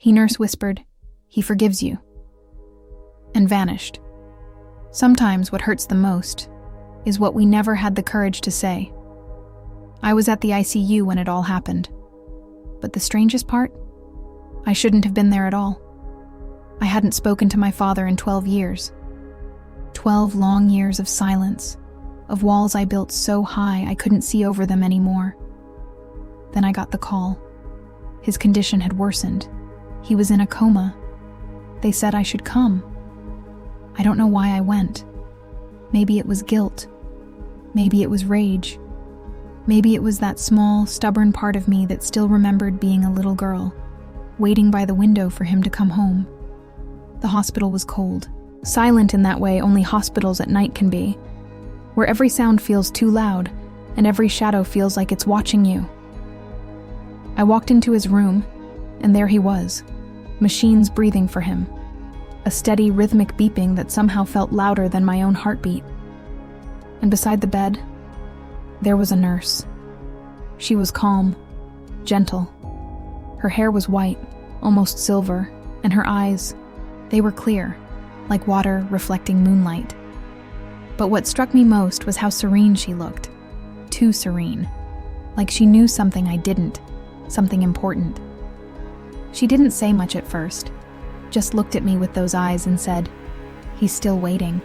Nurse whispered, "He forgives you," and vanished. Sometimes what hurts the most is what we never had the courage to say. I was at the ICU when it all happened. But the strangest part? I shouldn't have been there at all. I hadn't spoken to my father in 12 years. 12 long years of silence, of walls I built so high I couldn't see over them anymore. Then I got the call. His condition had worsened. He was in a coma. They said I should come. I don't know why I went. Maybe it was guilt. Maybe it was rage. Maybe it was that small, stubborn part of me that still remembered being a little girl, waiting by the window for him to come home. The hospital was cold, silent in that way only hospitals at night can be, where every sound feels too loud and every shadow feels like it's watching you. I walked into his room, and there he was, machines breathing for him, a steady, rhythmic beeping that somehow felt louder than my own heartbeat. And beside the bed, there was a nurse. She was calm, gentle. Her hair was white, almost silver, and her eyes, they were clear, like water reflecting moonlight. But what struck me most was how serene she looked. Too serene. Like she knew something I didn't, something important. She didn't say much at first, just looked at me with those eyes and said, "He's still waiting."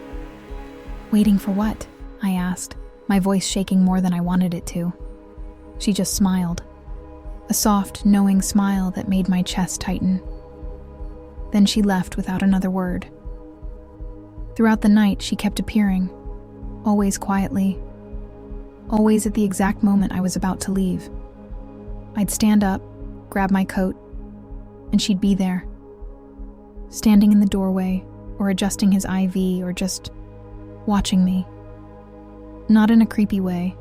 "Waiting for what?" I asked, my voice shaking more than I wanted it to. She just smiled. A soft, knowing smile that made my chest tighten. Then she left without another word. Throughout the night, she kept appearing, always quietly, always at the exact moment I was about to leave. I'd stand up, grab my coat, and she'd be there, standing in the doorway, or adjusting his IV, or just watching me. Not in a creepy way,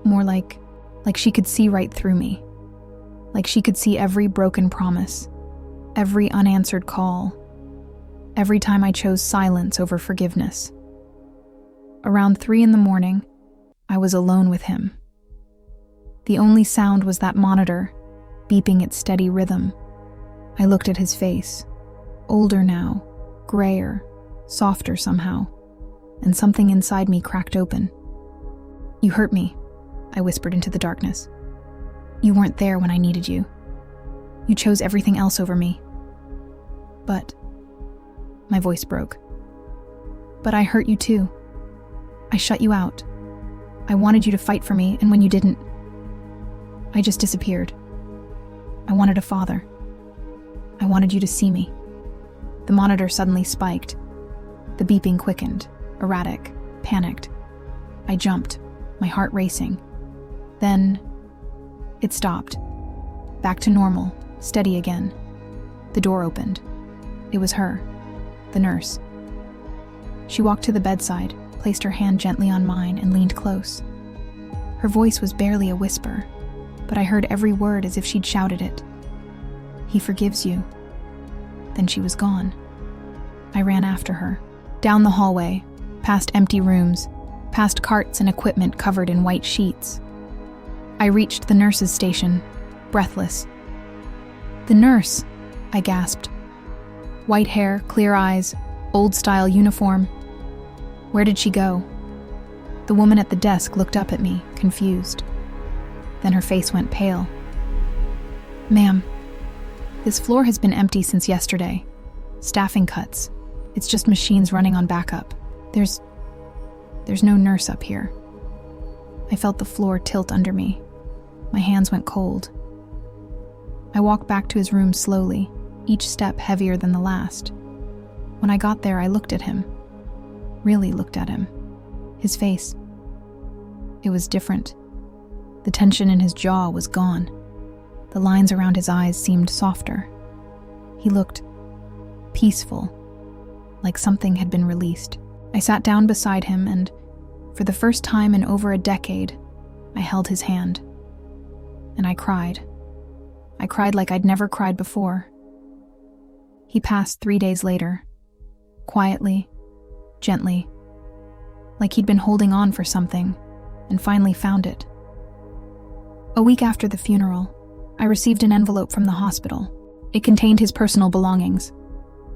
more like she could see right through me. Like she could see every broken promise, every unanswered call, every time I chose silence over forgiveness. Around 3 a.m, I was alone with him. The only sound was that monitor, beeping its steady rhythm. I looked at his face, older now, grayer, softer somehow, and something inside me cracked open. "You hurt me," I whispered into the darkness. "You weren't there when I needed you. You chose everything else over me. But," my voice broke, "but I hurt you too. I shut you out. I wanted you to fight for me, and when you didn't, I just disappeared. I wanted a father. I wanted you to see me." The monitor suddenly spiked. The beeping quickened, erratic, panicked. I jumped, my heart racing. Then, it stopped. Back to normal, steady again. The door opened. It was her, the nurse. She walked to the bedside, placed her hand gently on mine, and leaned close. Her voice was barely a whisper, but I heard every word as if she'd shouted it. "He forgives you." Then she was gone. I ran after her, down the hallway, past empty rooms, past carts and equipment covered in white sheets. I reached the nurse's station, breathless. "The nurse," I gasped. White hair, clear eyes, old-style uniform. Where did she go? The woman at the desk looked up at me, confused. Then her face went pale. "Ma'am, this floor has been empty since yesterday. Staffing cuts. It's just machines running on backup. There's no nurse up here." I felt the floor tilt under me. My hands went cold. I walked back to his room slowly, each step heavier than the last. When I got there, I looked at him. Really looked at him. His face. It was different. The tension in his jaw was gone. The lines around his eyes seemed softer. He looked peaceful, like something had been released. I sat down beside him and, for the first time in over a decade, I held his hand. And I cried. I cried like I'd never cried before. He passed 3 days later, quietly, gently, like he'd been holding on for something and finally found it. A week after the funeral, I received an envelope from the hospital. It contained his personal belongings,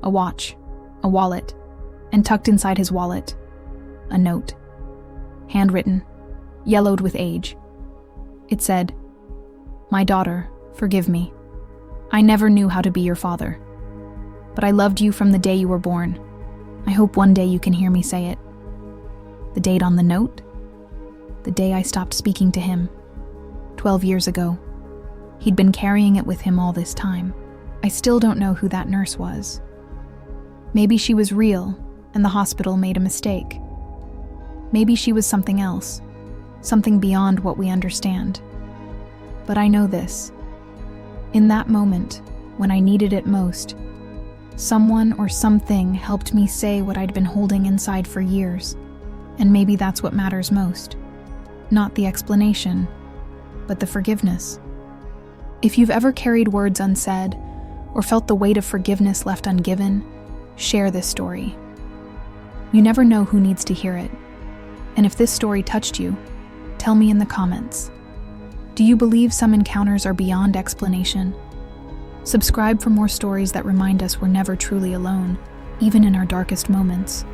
a watch, a wallet, and tucked inside his wallet, a note, handwritten, yellowed with age. It said, "My daughter, forgive me. I never knew how to be your father. But I loved you from the day you were born. I hope one day you can hear me say it." The date on the note? The day I stopped speaking to him, 12 years ago. He'd been carrying it with him all this time. I still don't know who that nurse was. Maybe she was real, and the hospital made a mistake. Maybe she was something else, something beyond what we understand. But I know this. In that moment, when I needed it most, someone or something helped me say what I'd been holding inside for years. And maybe that's what matters most. Not the explanation, but the forgiveness. If you've ever carried words unsaid, or felt the weight of forgiveness left ungiven, share this story. You never know who needs to hear it. And if this story touched you, tell me in the comments. Do you believe some encounters are beyond explanation? Subscribe for more stories that remind us we're never truly alone, even in our darkest moments.